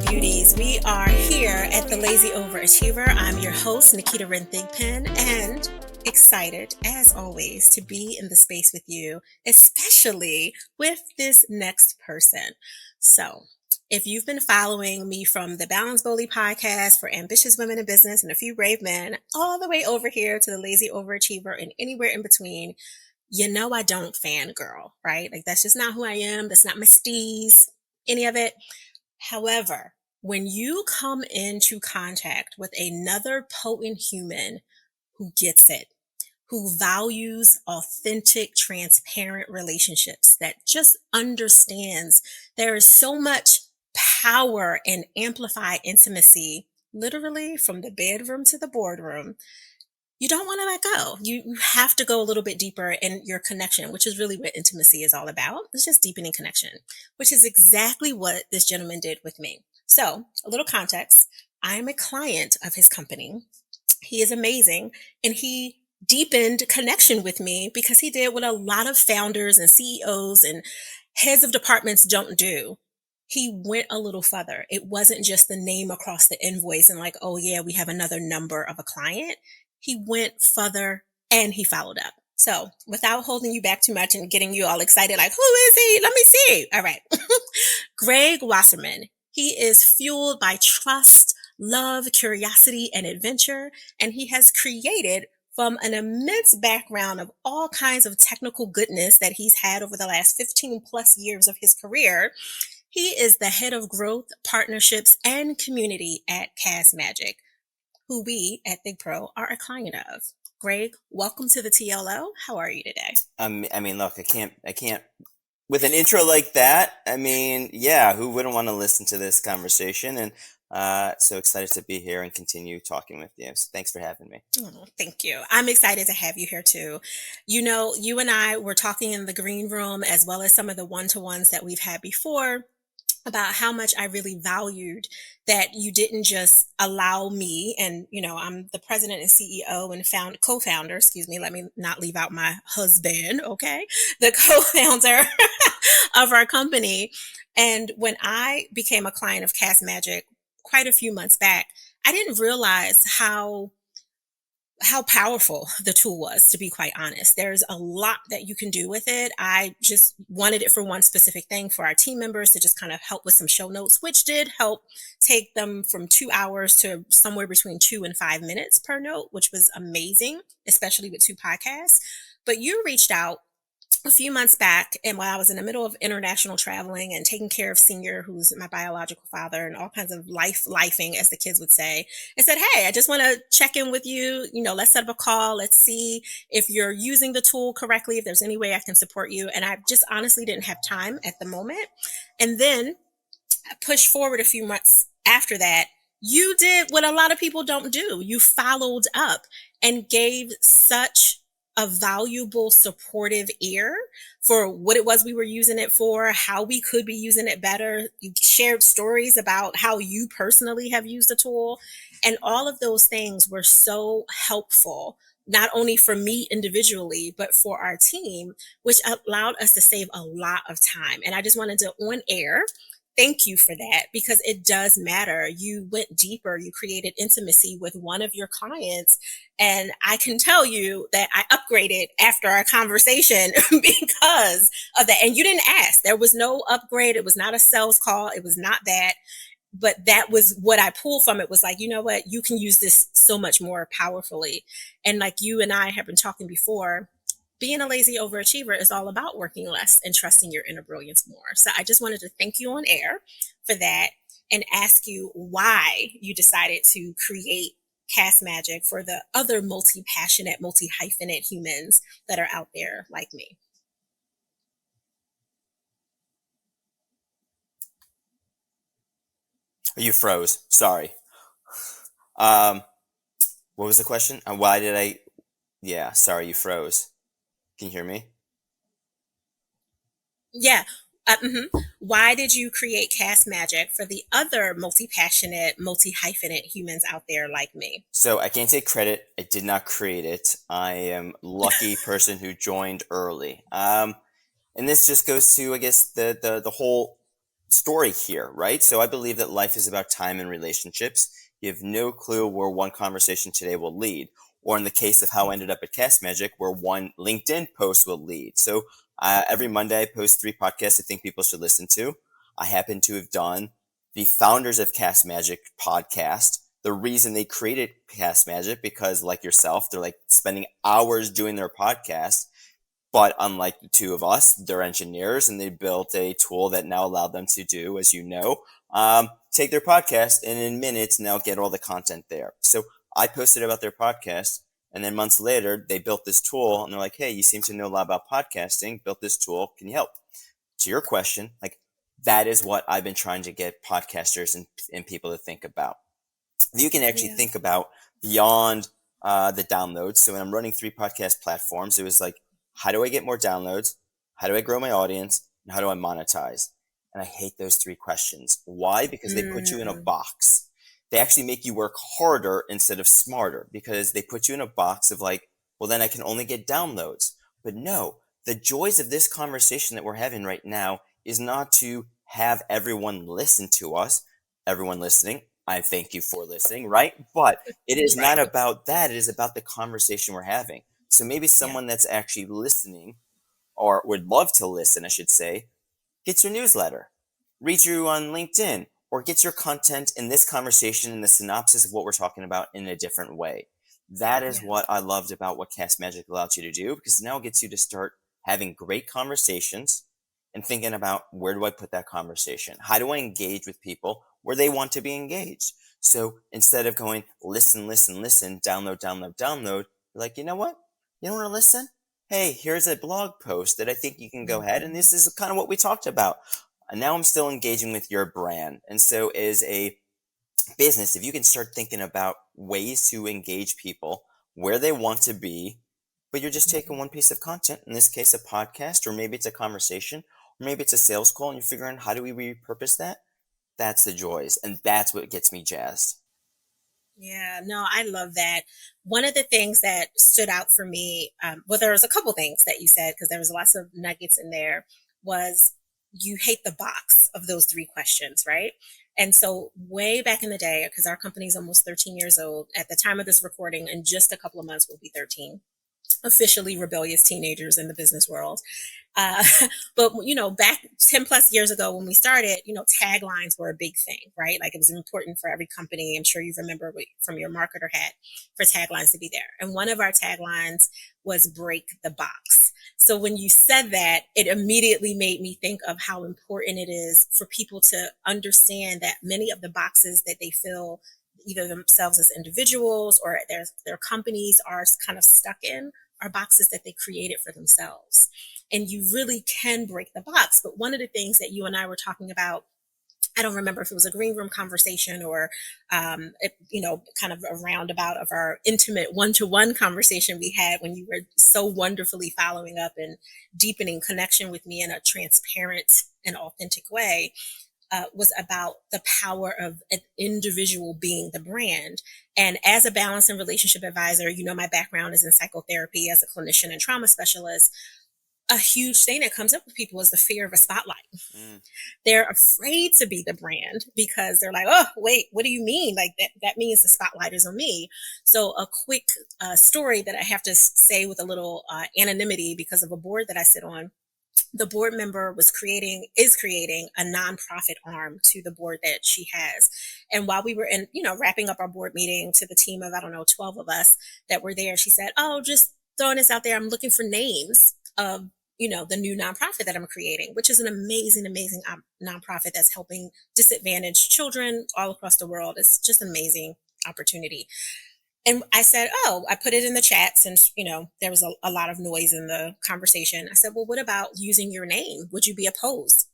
beauties. We are here at the Lazy Overachiever. I'm your host, Naketa Thigpen, and excited, as always, to be in the space with you, especially with this next person. So, if you've been following me from the Balance Boldly podcast for ambitious women in business and a few brave men, all the way over here to the Lazy Overachiever and anywhere in between, you know I don't fangirl, right? Like, that's just not who I am. That's not my steez, any of it. However, when you come into contact with another potent human who gets it, who values authentic, transparent relationships, that just understands there is so much power and amplified intimacy, literally from the bedroom to the boardroom, you don't want to let go. You have to go a little bit deeper in your connection, which is really what intimacy is all about. It's just deepening connection, which is exactly what this gentleman did with me. So, a little context. I am a client of his company. He is amazing, and he deepened connection with me because he did what a lot of founders and CEOs and heads of departments don't do. He went a little further. It wasn't just the name across the invoice and like, oh yeah, we have another number of a client. He went further and he followed up. So without holding you back too much and getting you all excited, like, who is he? Let me see. All right. Greg Wasserman. He is fueled by trust, love, curiosity, and adventure. And he has created from an immense background of all kinds of technical goodness that he's had over the last 15 plus years of his career. He is the head of growth, partnerships, and community at Castmagic, who we at Big Pro are a client of. Greg, welcome to the TLO. How are you today? Look, I can't, with an intro like that, yeah, who wouldn't want to listen to this conversation? And so excited to be here and continue talking with you. So thanks for having me. Oh, thank you. I'm excited to have you here too. You know, you and I were talking in the green room as well as some of the one-to-ones that we've had before about how much I really valued that you didn't just allow me, and I'm the president and CEO and co-founder, let me not leave out my husband, okay? The co-founder of our company. And when I became a client of Castmagic quite a few months back, I didn't realize how powerful the tool was, to be quite honest. There's a lot that you can do with it. I just wanted it for one specific thing for our team members to just kind of help with some show notes, which did help take them from 2 hours to somewhere between 2 and 5 minutes per note, which was amazing, especially with 2 podcasts. But you reached out a few months back, and while I was in the middle of international traveling and taking care of Senior, who's my biological father, and all kinds of lifing, as the kids would say, and said, hey, I just want to check in with you. Let's set up a call. Let's see if you're using the tool correctly, if there's any way I can support you. And I just honestly didn't have time at the moment. And then I pushed forward a few months after that. You did what a lot of people don't do. You followed up and gave such a valuable, supportive ear for what it was we were using it for, how we could be using it better. You shared stories about how you personally have used the tool. And all of those things were so helpful, not only for me individually, but for our team, which allowed us to save a lot of time. And I just wanted to, on air, thank you for that, because it does matter. You went deeper. You created intimacy with one of your clients. And I can tell you that I upgraded after our conversation because of that. And you didn't ask. There was no upgrade. It was not a sales call. It was not that. But that was what I pulled from it, was like, you know what? You can use this so much more powerfully. And like you and I have been talking before, being a lazy overachiever is all about working less and trusting your inner brilliance more. So I just wanted to thank you on air for that and ask you why you decided to create Castmagic for the other multi-passionate, multi-hyphenate humans that are out there like me. You froze. Sorry. What was the question? Why did I? Yeah, sorry, you froze. Can you hear me? Yeah. Why did you create Castmagic for the other multi-passionate, multi-hyphenate humans out there like me? So I can't take credit. I did not create it. I am lucky person who joined early. And this just goes to, I guess, the whole story here, right? So I believe that life is about time and relationships. You have no clue where one conversation today will lead, or in the case of how I ended up at Castmagic, where one LinkedIn post will lead. So every Monday, I post 3 podcasts I think people should listen to. I happen to have done the founders of Castmagic podcast. The reason they created Castmagic, because like yourself, they're like spending hours doing their podcast. But unlike the two of us, they're engineers, and they built a tool that now allowed them to do, as you know, take their podcast and in minutes now get all the content there. So I posted about their podcast, and then months later, they built this tool, and they're like, hey, you seem to know a lot about podcasting, built this tool, can you help? To your question, like, that is what I've been trying to get podcasters and people to think about. You can actually Yeah. think about beyond the downloads. So when I'm running 3 podcast platforms, it was like, how do I get more downloads? How do I grow my audience? And how do I monetize? And I hate those 3 questions. Why? Because they put you in a Mm, box. They actually make you work harder instead of smarter, because they put you in a box of like, well, then I can only get downloads. But no, the joys of this conversation that we're having right now is not to have everyone listen to us. Everyone listening, I thank you for listening, right? But it is right. not about that. It is about the conversation we're having. So maybe Yeah. someone that's actually listening, or would love to listen, I should say, gets your newsletter, reads you on LinkedIn, or gets your content in this conversation and the synopsis of what we're talking about in a different way. That is Yeah. what I loved about what Castmagic allows you to do, because now it gets you to start having great conversations and thinking about, where do I put that conversation? How do I engage with people where they want to be engaged? So instead of going listen, listen, listen, download, download, download, you're like, you know what? You don't want to listen? Hey, here's a blog post that I think you can go ahead, and Mhm. this is kind of what we talked about. And now I'm still engaging with your brand. And so as a business, if you can start thinking about ways to engage people where they want to be, but you're just taking Mhm. one piece of content, in this case, a podcast, or maybe it's a conversation, or maybe it's a sales call, and you're figuring out, how do we repurpose that? That's the joys. And that's what gets me jazzed. Yeah, no, I love that. One of the things that stood out for me, well, there was a couple things that you said because there was lots of nuggets in there. Was you hate the box of those 3 questions, right? And so, way back in the day, because our company's almost 13 years old at the time of this recording, in just a couple of months, we'll be 13 officially rebellious teenagers in the business world. Uh, but back 10 plus years ago when we started, taglines were a big thing, right? Like it was important for every company. I'm sure you remember from your marketer hat for taglines to be there. And one of our taglines was break the box. So when you said that, it immediately made me think of how important it is for people to understand that many of the boxes that they fill, either themselves as individuals or their companies are kind of stuck in, are boxes that they created for themselves. And you really can break the box. But one of the things that you and I were talking about, I don't remember if it was a green room conversation or, kind of a roundabout of our intimate one-to-one conversation we had when you were so wonderfully following up and deepening connection with me in a transparent and authentic way. Was about the power of an individual being the brand. And as a balance and relationship advisor, my background is in psychotherapy as a clinician and trauma specialist. A huge thing that comes up with people is the fear of a spotlight. Mm. They're afraid to be the brand because they're like, oh, wait, what do you mean? Like that means the spotlight is on me. So a quick story that I have to say with a little anonymity because of a board that I sit on. The board member is creating a nonprofit arm to the board that she has. And while we were wrapping up our board meeting to the team of, I don't know, 12 of us that were there, she said, oh, just throwing this out there. I'm looking for names of, the new nonprofit that I'm creating, which is an amazing, amazing nonprofit that's helping disadvantaged children all across the world. It's just an amazing opportunity. And I said, oh, I put it in the chat since, there was a lot of noise in the conversation. I said, well, what about using your name? Would you be opposed?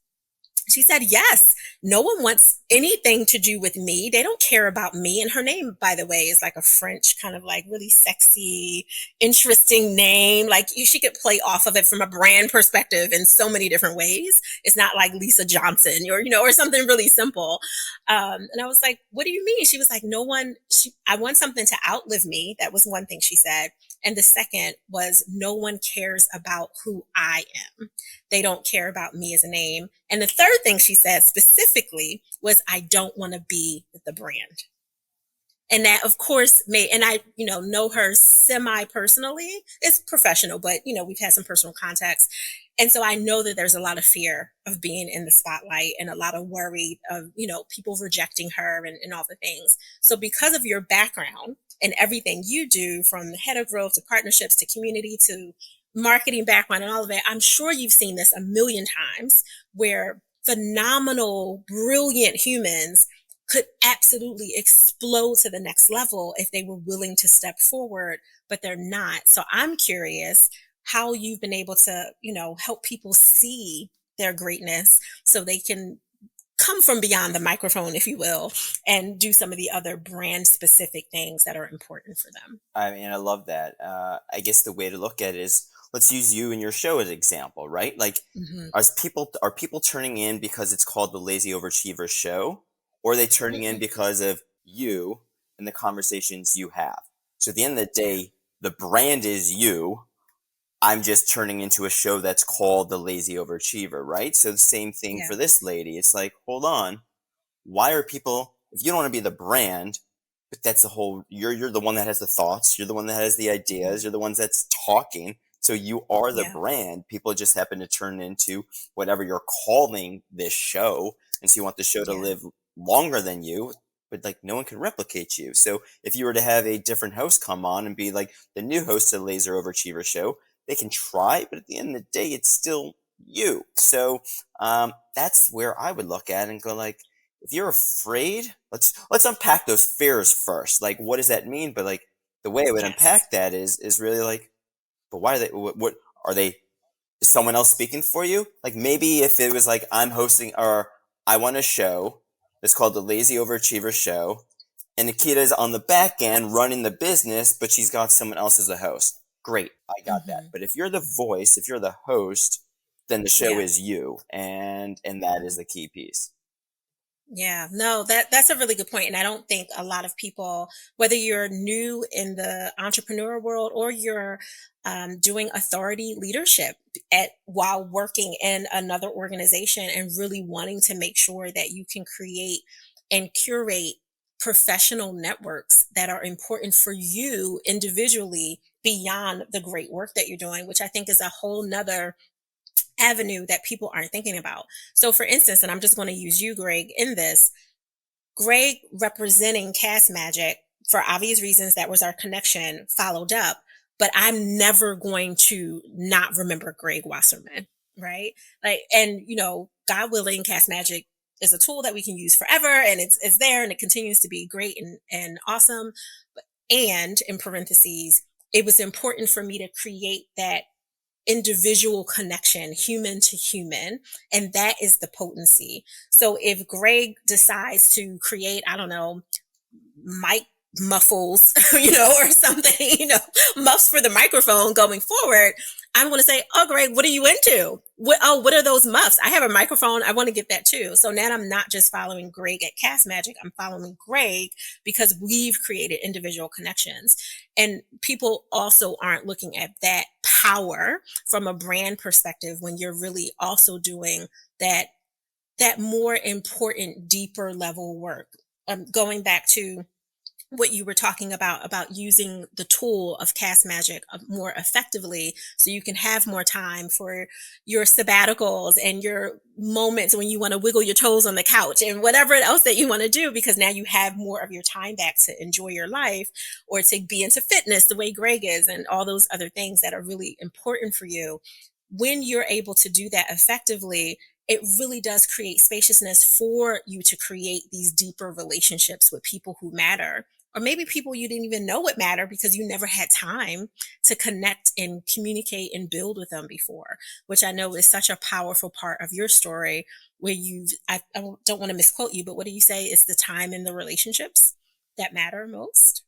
She said, yes. No one wants anything to do with me. They don't care about me. And her name, by the way, is like a French kind of like really sexy, interesting name. Like she could play off of it from a brand perspective in so many different ways. It's not like Lisa Johnson or, or something really simple. And I was like, what do you mean? She was like, no one, I want something to outlive me. That was one thing she said. And the second was, no one cares about who I am. They don't care about me as a name. And the third thing she said specifically was, I don't want to be the brand. And that, of course, may, and I, know her semi personally. It's professional, but, we've had some personal contacts. And so I know that there's a lot of fear of being in the spotlight and a lot of worry of, people rejecting her and all the things. So because of your background and everything you do, from head of growth to partnerships to community to marketing background and all of it, I'm sure you've seen this a million times, where phenomenal, brilliant humans could absolutely explode to the next level if they were willing to step forward, but they're not. So I'm curious how you've been able to, help people see their greatness so they can come from beyond the microphone, if you will, and do some of the other brand specific things that are important for them. I mean, I love that. I guess the way to look at it is, let's use you and your show as an example, right? Like, Mm-hmm. are people turning in because it's called the Lazy Overachiever Show, or are they turning in Mm-hmm. because of you and the conversations you have? So at the end of the Yeah. day, the brand is you. I'm just turning into a show that's called the Lazy Overachiever, right? So the same thing Yeah. for this lady. It's like, hold on, why are people? If you don't want to be the brand, but that's the whole. You're the one that has the thoughts. You're the one that has the Mm-hmm. ideas. You're the ones that's talking. So you are the Yeah. brand. People just happen to turn into whatever you're calling this show, and so you want the show to Yeah. live longer than you. But like, no one can replicate you. So if you were to have a different host come on and be like the new host of the Laser Overachiever Show, they can try, but at the end of the day, it's still you. So that's where I would look at and go like, if you're afraid, let's unpack those fears first. Like, what does that mean? But like, the way I would Yes. unpack that is really like, but why are they? What are they? Is someone else speaking for you? Like, maybe if it was like, I'm hosting, or I want a show that's called the Lazy Overachiever Show, and Naketa's on the back end running the business, but she's got someone else as a host. Great, I got that. Mm-hmm. But if you're the voice, if you're the host, then the show Yeah. is you, and that Yeah. is the key piece. Yeah, no, that's a really good point. And I don't think a lot of people, whether you're new in the entrepreneur world or you're doing authority leadership while working in another organization and really wanting to make sure that you can create and curate professional networks that are important for you individually beyond the great work that you're doing, which I think is a whole nother avenue that people aren't thinking about. So, for instance, and I'm just going to use you, Greg, in this, Greg representing Castmagic, for obvious reasons, that was our connection, followed up. But I'm never going to not remember Greg Wasserman, right? Like, and God willing, Castmagic is a tool that we can use forever, and it's there, and it continues to be great and awesome. And in parentheses, it was important for me to create that individual connection, human to human. And that is the potency. So if Greg decides to create, I don't know, mic muffles, or something, muffs for the microphone going forward, I'm going to say, oh, Greg, what are you into? What are those muffs? I have a microphone. I want to get that too. So now I'm not just following Greg at Castmagic. I'm following Greg because we've created individual connections. And people also aren't looking at that power from a brand perspective when you're really also doing that more important, deeper level work. Going back to what you were talking about using the tool of Castmagic more effectively so you can have more time for your sabbaticals and your moments when you want to wiggle your toes on the couch and whatever else that you want to do, because now you have more of your time back to enjoy your life or to be into fitness the way Greg is and all those other things that are really important for you. When you're able to do that effectively, it really does create spaciousness for you to create these deeper relationships with people who matter, or maybe people you didn't even know would matter because you never had time to connect and communicate and build with them before, which I know is such a powerful part of your story where I don't want to misquote you, but what do you say is the time in the relationships that matter most?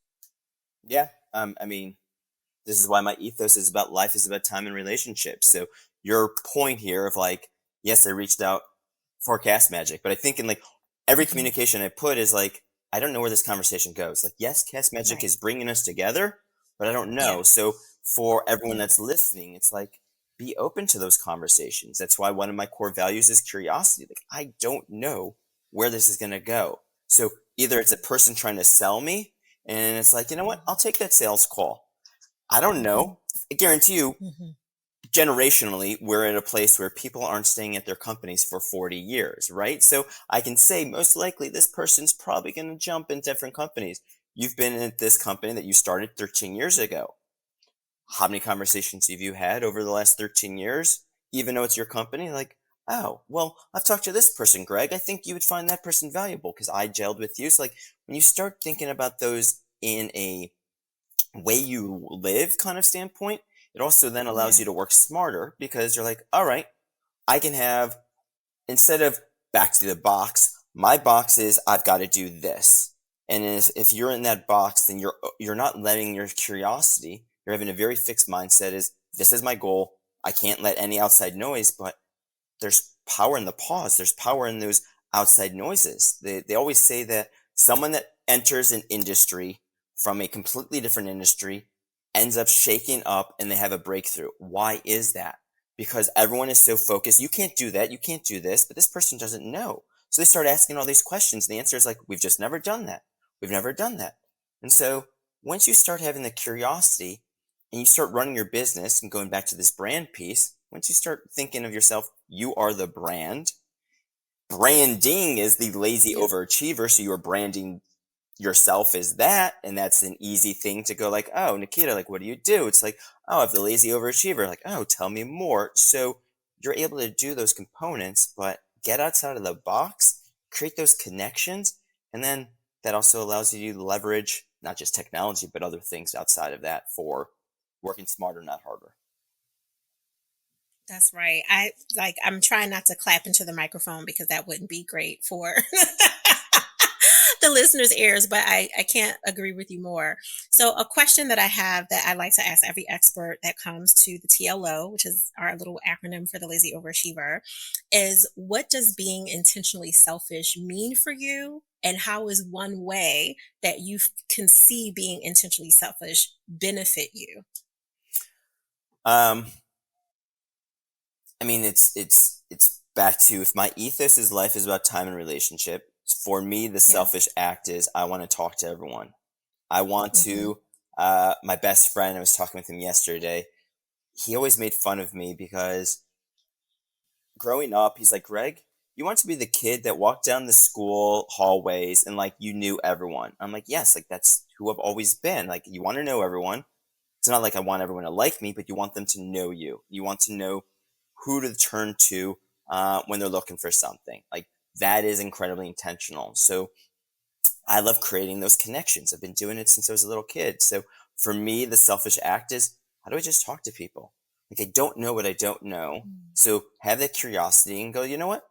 Yeah. I mean, this is why my ethos is about life is about time and relationships. So your point here of like, yes, I reached out for Cast Magic, but I think in like every Hmm. communication I put is like, I don't know where this conversation goes. Like, yes, Castmagic Right. is bringing us together, but I don't Yeah. know. So for everyone Yeah. that's listening, it's like, be open to those conversations. That's why one of my core values is curiosity. Like, I don't know where this is going to go. So either it's a person trying to sell me, and it's like, you know what? I'll take that sales call. I don't Mm-hmm. know. I guarantee you, Mm-hmm. generationally, we're at a place where people aren't staying at their companies for 40 years, right? So I can say most likely this person's probably going to jump in different companies. You've been at this company that you started 13 years ago. How many conversations have you had over the last 13 years? Even though it's your company, like, oh, well, I've talked to this person, Greg. I think you would find that person valuable because I gelled with you. So, like, when you start thinking about those in a way you live kind of standpoint, it also then allows Yeah. you to work smarter because you're like, all right, I can have, instead of back to the box, my box is I've got to do this. And if you're in that box, then you're not letting your curiosity, you're having a very fixed mindset is this is my goal. I can't let any outside noise, but there's power in the pause. There's power in those outside noises. They always say that someone that enters an industry from a completely different industry ends up shaking up and they have a breakthrough. Why is that? Because everyone is so focused. You can't do that. You can't do this, but this person doesn't know. So they start asking all these questions. And the answer is like, we've just never done that. We've never done that. And so once you start having the curiosity and you start running your business and going back to this brand piece, once you start thinking of yourself, you are the brand. Branding is the lazy Yep. overachiever. So you are branding yourself as that. And that's an easy thing to go like, oh, Naketa, like, what do you do? It's like, oh, I'm the lazy overachiever. Like, oh, tell me more. So you're able to do those components, but get outside of the box, create those connections. And then that also allows you to leverage not just technology, but other things outside of that for working smarter, not harder. That's right. I'm trying not to clap into the microphone because that wouldn't be great for the listeners' ears, but I can't agree with you more. So a question that I have that I like to ask every expert that comes to the TLO, which is our little acronym for the lazy overachiever, is what does being intentionally selfish mean for you? And how is one way that you can see being intentionally selfish benefit you? Um, I mean, it's back to if my ethos is life is about time and relationship. For me, the Yeah. selfish act is I want to talk to everyone. I want Hmm. to. My best friend, I was talking with him yesterday. He always made fun of me because growing up, he's like, Greg, you want to be the kid that walked down the school hallways and like you knew everyone. I'm like, yes, like that's who I've always been. Like you want to know everyone. It's not like I want everyone to like me, but you want them to know you. You want to know who to turn to when they're looking for something. Like that is incredibly intentional. So I love creating those connections. I've been doing it since I was a little kid. So for me, the selfish act is how do I just talk to people? Like I don't know what I don't know. So have that curiosity and go, you know what?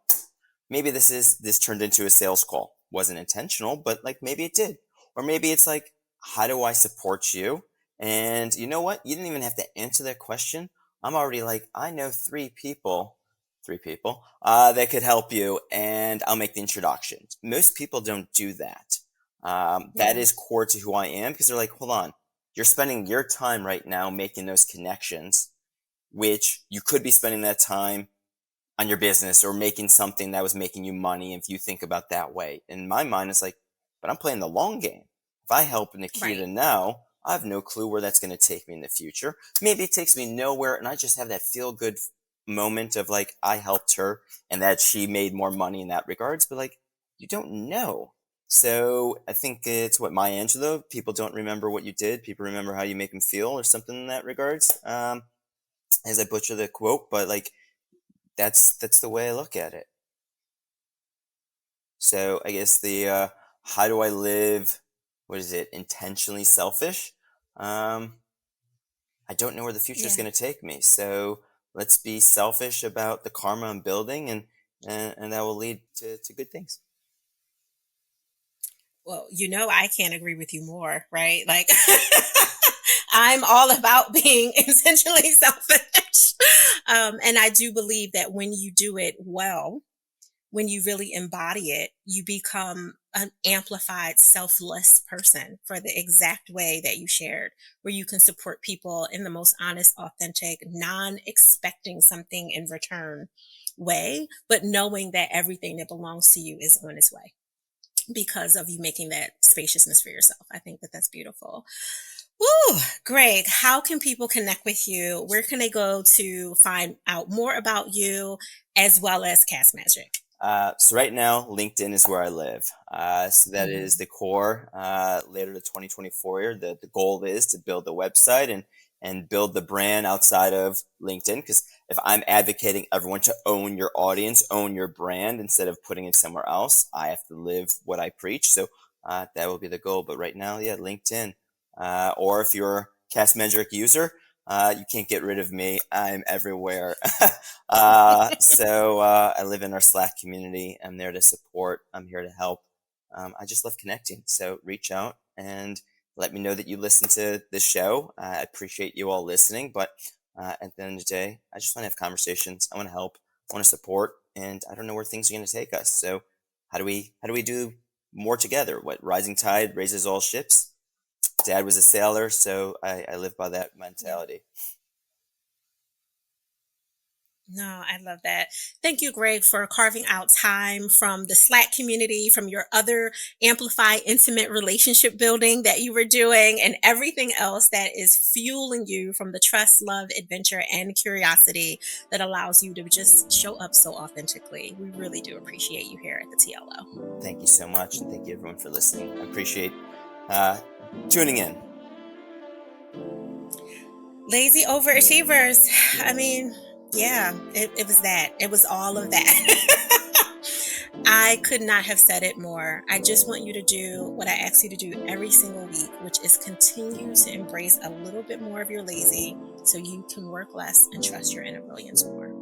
Maybe this turned into a sales call. Wasn't intentional, but like maybe it did. Or maybe it's like, how do I support you? And you know what? You didn't even have to answer that question. I'm already like, I know three people, that could help you, and I'll make the introductions. Most people don't do that. That Yeah. is core to who I am because they're like, hold on, you're spending your time right now making those connections, which you could be spending that time on your business or making something that was making you money if you think about that way. In my mind, it's like, but I'm playing the long game. If I help Right. Naketa now, I have no clue where that's going to take me in the future. Maybe it takes me nowhere and I just have that feel good moment of like, I helped her and that she made more money in that regards, but like, you don't know. So I think it's what Maya Angelou, people don't remember what you did. People remember how you make them feel or something in that regards. As I butcher the quote, but like, that's the way I look at it. So I guess the how do I live? What is it? Intentionally selfish. Um, I don't know where the future is Yeah. going to take me. So let's be selfish about the karma I'm building, and that will lead to good things. Well, I can't agree with you more, right? Like, I'm all about being intentionally selfish. And I do believe that when you do it well, when you really embody it, you become an amplified, selfless person for the exact way that you shared, where you can support people in the most honest, authentic, non expecting something in return way, but knowing that everything that belongs to you is on its way because of you making that spaciousness for yourself. I think that that's beautiful. Woo, Greg, how can people connect with you? Where can they go to find out more about you as well as Castmagic? So right now, LinkedIn is where I live. So that is Mhm. the core. Later to 2024 year, the goal is to build a website and build the brand outside of LinkedIn. Because if I'm advocating everyone to own your audience, own your brand instead of putting it somewhere else, I have to live what I preach. So that will be the goal. But right now, yeah, LinkedIn. Or if you're a Castmetric user, you can't get rid of me. I'm everywhere. I live in our Slack community. I'm there to support. I'm here to help. I just love connecting. So reach out and let me know that you listen to the show. I appreciate you all listening. But at the end of the day, I just want to have conversations. I want to help. I want to support. And I don't know where things are going to take us. So how do we do more together? What rising tide raises all ships? Dad was a sailor, so I live by that Yeah. mentality. No, I love that. Thank you, Greg, for carving out time from the Slack community, from your other Amplify intimate relationship building that you were doing, and everything else that is fueling you from the trust, love, adventure, and curiosity that allows you to just show up so authentically. We really do appreciate you here at the TLO. Thank you so much, and thank you everyone for listening. I appreciate uh, tuning in. Lazy overachievers. I mean, yeah, it was that. It was all of that. I could not have said it more. I just want you to do what I ask you to do every single week, which is continue to embrace a little bit more of your lazy so you can work less and trust your inner brilliance more.